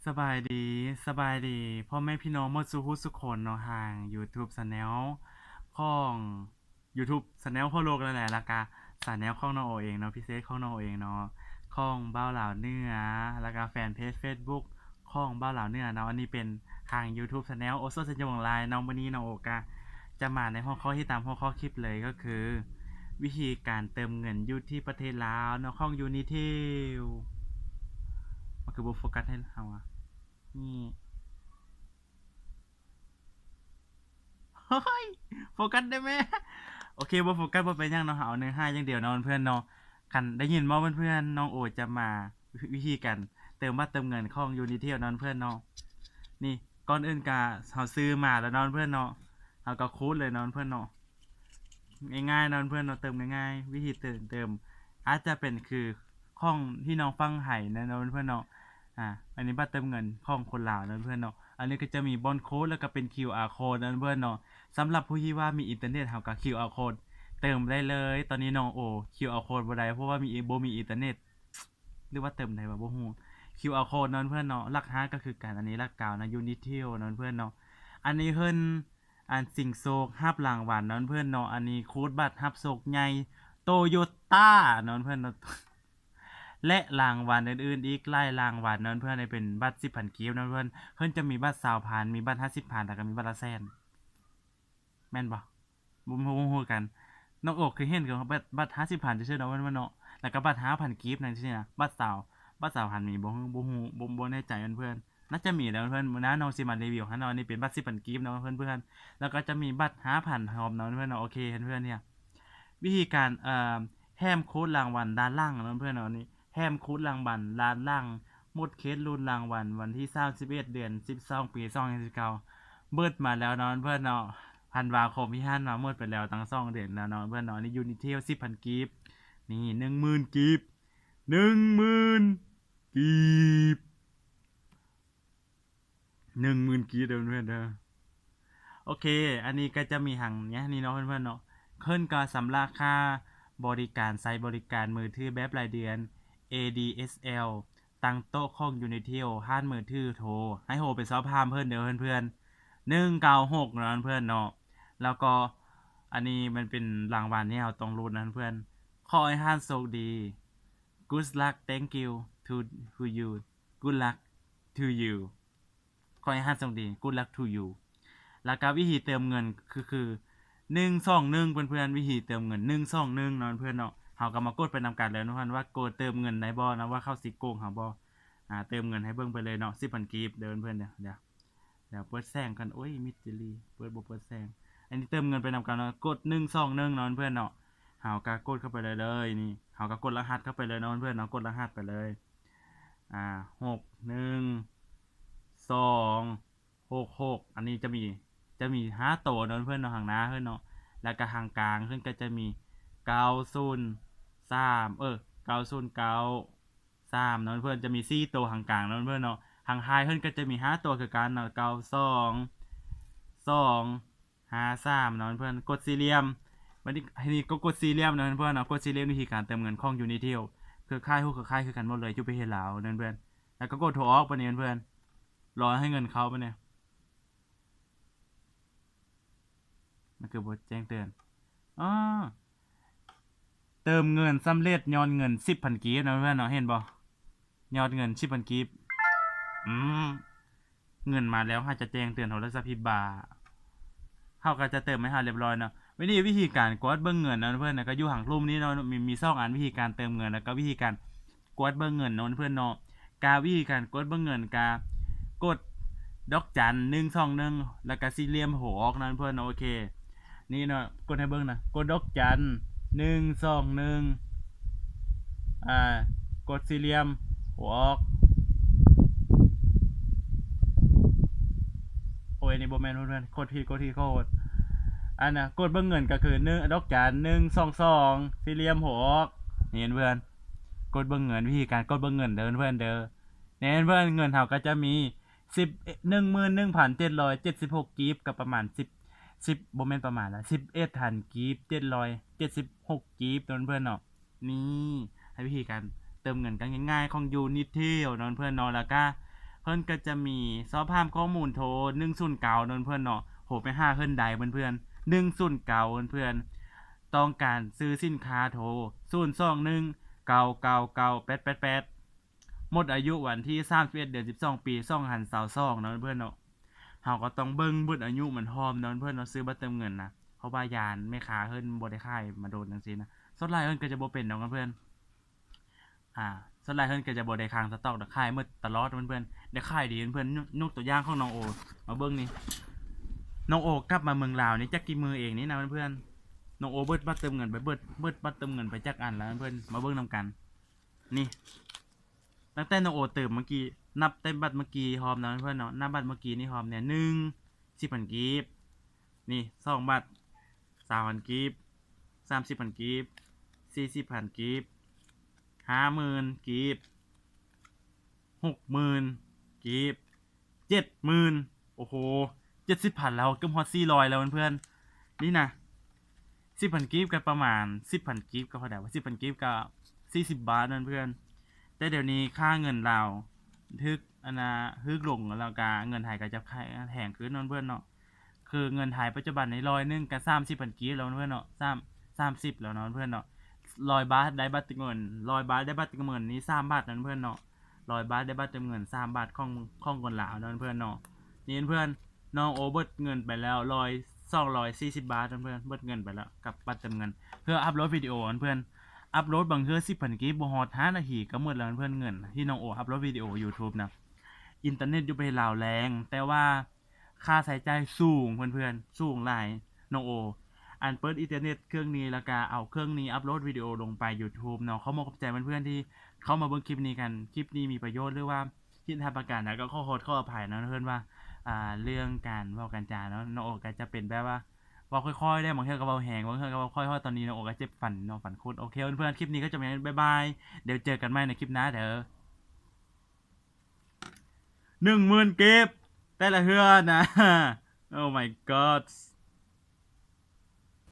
สบายดีสบายดีพ่อแม่พี่น้องหมดสุขุสุขคนเนาะทาง YouTube Channel ของ YouTube Channel ทั่วโลกนั่นแหละแล้วก็Channel ของน้องโอเองเนาะพิเศษของน้องโอเองเนาะของบ้าวหลาวเหนือแล้วก็แฟนเพจ Facebook ของบ้าวหลาวเหนือเนาะอันนี้เป็นทาง YouTube Channel โอโซเซนจงไลน์น้องวันนี้น้องโอกะจะมาในหัวข้อที่ตามหัวข้อคลิปเลยก็คือวิธีการเติมเงินอยู่ที่ประเทศลาวเนาะของ Unitel มันคือบ่โฟกัสให้เฮาอะนี่ เฮ้ยโฟกัสได้ไหมโอเคบ่โฟกัสบ่เป็นหยังเนาะเอาเนื้อหาอย่างเดียวเนาะเพื่อนเนาะคันได้ยินบ่เพื่อนๆน้องโอจะมาวิธีการเติมบัตรเติมเงินของ Unitel เนาะเพื่อนเนาะนี่ก่อนอื่นก็เฮาซื้อมาแล้วเนาะเพื่อนเนาะเฮาก็คูดเลยเนาะเพื่อนเนาะง่ายๆเนาะเพื่อนเนาะเติมง่ายๆวิธีเติมอาจจะเป็นคือของที่น้องฟังไห้นะเนาะเพื่อนเนาะอันนี้บัตรเติมเงินของคนลาวเนาะเพื่อนเนาะอันนี้ก็จะมีบอนโค้ดแล้วก็เป็น QR code นะเพื่อนเนาะ สำหรับผู้ที่ว่ามีอินเทอร์เน็ตเฮาก็ QR code เติมได้เลยตอนนี้น้องโอ QR code บ่ได้เพราะว่าบ่มีอินเทอร์เน็ตหรือว่าเติมได้บ่ฮู้ QR code นั้นเพื่อนเนาะหลัก5ก็คือการอันนี้หลักเก่านะ Unitel นั้นเพื่อนเนาะอันนี้เพิ่นอันสิ่งโชครับรางวัลนั้นเพื่อนเนาะอันนี้โค้ดบัตรรับโชคใหญ่ Toyota นั้นเพื่อนเนาะและรางวัลอื่นๆอีกหลายรางวัลนั้นเพื่อนได้เป็นบัตร 10,000 กิฟต์นั้นเพิ่นจะมีบัตร 20,000 มีบัตร 50,000 แล้วก็มีบัตรละแสน แม่นบ่บ่ฮู้กันน้องโอกเคยเห็นกับบัตร50,000ซื่อๆเนาะมันเนาะแล้วก็บัตร5,000กีบนั่นซื่อๆนะบัตร20,000มีบ่ฮู้บ่แน่ใจเพื่อนๆน่าจะมีแล้วเพื่อนมื้อหน้าน้องสิมารีวิวให้เนาะอันนี้เป็นบัตร10,000กีบเนาะเพื่อนๆแล้วก็จะมีบัตร5,000พร้อมเนาะเพื่อนเนาะโอเคเพื่อนๆเนี่ยวิธีการแถมโค้ดรางวัลด้านล่างเนาะเพื่อนเนาะนี่แถมโค้ดรางวัลด้านล่างหมดเคสลุ้นรางวัลวันที่31เดือน12ปี2019เบิดมาแล้วเนาะเพื่อนเนาะ ธันวาคมที่ผ่านมาหมดไปแล้วตั้ง2เดือนแล้วเนาะเพื่อนเนาะนี่ Unitel 10,000กีบนี่ 10,000กีบ10,000กีบ10,000กีบเด้อเพื่อนเด้อโอเคอันนี้ก็จะมีหังเนี้ยนี่เนาะเพื่อนๆเนาะขึ้นก็สำหรับค่าบริการใช้บริการมือถือแบบรายเดือน ADSL ตั้งโต๊ะของ Unitel ห้านมือถือโทรให้โหไปสอบถามเพิ่นเด้อเพื่อนๆ196เนาะเพื่อนเนาะ แล้วก็อันนี้มันเป็นรางวัลที่เราต้องรุ้นนะเพื่อนขอให้ท่านโชคดี good luck thank you to you good luck to you ขอให้ท่านโชคดี good luck to you แล้วก็วิธีเติมเงินคือ121เพื่อนๆวิธีเติมเงิน121เนาะเพื่อนเนาะเฮาก็มากดไปนำกันเลยเนาะเพื่อนว่ากดเติมเงินได้บ่นะว่าเข้าสิโกงเฮาบ่เติมเงินให้เบิ่งไปเลยเนาะ 10,000 กีบเดินเพื่อนเดี๋ยวเปิดแซงกันโอ้ยมิดจิลีเปิดบ่เปิดแซง อันนี้เติมเงินไปนำกันเนาะกด121เนาะเพื่อนเนาะเฮาก็กดเข้าไปเลยนี่เฮาก็กดรหัสเข้าไปเลยเนาะเพื่อนเนาะกดรหัสไปเลย6 1 2 6 6อันนี้จะมี5ตัวเนาะเพื่อนเนาะข้างหน้าเพิ่นเนาะแล้วก็ข้างกลางเพิ่นก็จะมี903909 3เนาะเพื่อนจะมี4ตัวข้างกลางเนาะเพื่อนเนาะข้างท้ายเพิ่นก็จะมี5ตัวคือกันเนาะ92 2 53เนาะเพื่อนกดสี่เหลี่ยมวันนี้ก็กดสี่เหลี่ยมเนาะเพื่อนเนาะกดสี่เหลี่ยมวิธีการเติมเงินของ Unitel คือค่ายฮู้คือค่ายคือกันหมดเลยอยู่ประเทศลาวนั่นเพื่อนแล้วก็กดโทรออกปะเนี่ยเพื่อนรอให้เงินเข้าปะเนี่ยมันคือบทแจ้งเตือนอ๋อเติมเงินสำเร็จยอดเงิน 10,000 กีบนะเพื่อนเนาะเห็นบ่ยอดเงิน 10,000 กีบอืมเงินมาแล้วจะแจ้งเตือนโทรศัพท์พี่บาเขาก็จะเติมให้เรียบร้อยเนาะวิธีการกดเบิ่งเงินนะเพื่อนนะก็อยู่ห่างรูปนี้เนาะมี2อันวิธีการเติมเงินแล้วก็วิธีการกดเบิ่งเงินเนาะเพื่อนเนาะวิธีการกดเบิ่งเงินกดดอกจัน121แล้วก็สี่เหลี่ยมหัวออกนั่นเพื่อนเนาะโอเคนี่เนาะกดให้เบิ่งนะกดดอกจัน121กดสี่เหลี่ยมหัวออกโอ้ยนี่บ่แม่นเพื่อนๆกดที่โคตรอันน่ะกดเบิ่งเงินก็คือ1ดอกจัน122สี่เหลี่ยมหัวออกนี่เพื่อนกดเบิ่งเงินวิธีการกดเบิ่งเงินเด้อเพื่อนเด้อเนี่ยเพื่อนเงินเฮาก็จะมี11,776กีบกับประมาณ10บ่แม่นประมาณละ11,000กีบ776กีบเพื่อนเนาะนี่ให้วิธีการเติมเงินกันง่ายๆของ Unitel เนาะเพื่อนเนาะแล้วก็ พิ่นก็จะมีสอบถามข้อมูลโทร109เนาะเพื่อนเนาะโหไปหาเพิ่นใดเพื่อนๆ109เพื่อนๆต้องการซื้อสินค้าโทร021 999 888หมดอายุวันที่31เดือน12ปี2022เนาะเพื่อนเนาะเฮาก็ต้องเบิ่งเบิดอายุมันพร้อมเนาะเพื่อนเนาะซื้อบัตรเติมเงินนะเพราะว่ายานแม่ค้าเพิ่นบ่ได้ขายมาโดนจังซี่นะส่วนหลายเพิ่นก็จะบ่เป็นเนาะเพื่อนส่วนหลายเพิ่นก็จะบ่ได้ค้างสต็อกดอกขายหมดตลอดเพื่อนๆได้ขายดีเพื่อนๆยกตัวอย่างของน้องโอมาเบิ่งนี่น้องโอกลับมาเมืองลาวนี่จักกี่มื้อเองนี่นะเพื่อนๆน้องโอเบิดบัตรเติมเงินไปเบิดบัตรเติมเงินไปจักอันแล้วเพื่อนมาเบิ่งนํกันนี่ตั้งแต่น้องโอเติมเมื่อกี้นับแต่บัตรเมื่อกี้พร้อมนะเพื่อนเนาะนับบัตรเมื่อกี้นี่พร้อมเนี่ย1 10,000กีบนี่2บัตร3,000กีบ30,000กีบ40,000กีบ50,000กีบ60,000กีบ70,000โอ้โห70,000แล้วเกือบฮอด400แล้วเพื่อนๆนี่นะ 10,000กีบก็ประมาณ 10,000กีบก็เท่าใดว่า 10,000กีบก็40บาทนั่นเพื่อนแต่เดี๋ยวนี้ค่าเงินลาวทึกอันน่ะฮึกลงแล้วก็เงินไทยก็จะแพงขึ้นนั่นเพื่อนเนาะคือเงินไทยปัจจุบันใน100นึงก็30,000กีบแล้วเพื่อนเนาะ30แล้วเนาะเพื่อนเนาะ100บาทได้บัตรเงิน100บาทได้บัตรเงินนี่3บาทนั่นเพื่อนเนาะ100บาทได้บัตรเงิน3บาทของคนลาวนั่นเพื่อนเนาะนี่เพื่อนน้องโอเบิร์ตเงินไปแล้ว240บาทเพื่อนเบิดเงินไปแล้วกับบัตรเติมเงินเพื่ออัพโหลดวิดีโอเพื่อนอัพโหลดบางเทื่อ10,000กิกบ่ฮอด5นาทีก็หมดแล้วเพื่อนเงินที่น้องโออัพโหลดวิดีโอ YouTube นะอินเทอร์เน็ตอยู่ไปลาวแรงแต่ว่าค่าใช้จ่ายสูงเพื่อนๆสูงหลายน้องโออันเปิดอินเทอร์เน็ตเครื่องนี้แล้วก็เอาเครื่องนี้อัพโหลดวิดีโอลงไป YouTube เนาะเขามาขอบใจเพื่อนๆที่เข้ามาเบิ่งคลิปนี้กันคลิปนี้มีประโยชน์หรือว่าคิดทำประกันนะก็ขอโทษขออภัยนะเพื่อนว่าเรื่องการเว้ากันจาเนาะน้องโอก็จะเป็นแบบว่าเว้าค่อยๆได้บางเทื่อก็เว้าแหงบางเทื่อก็เว้าค่อยๆตอนนี้น้องโอก็เจ็บฟันเนาะฟันคุดโอเคเพื่อนๆคลิปนี้ก็จบแล้วบ๊ายบายเดี๋ยวเจอกันใหม่ในคลิปหน้าเด้อ10,000เก็บแต่ละเทื่อนะ Oh my god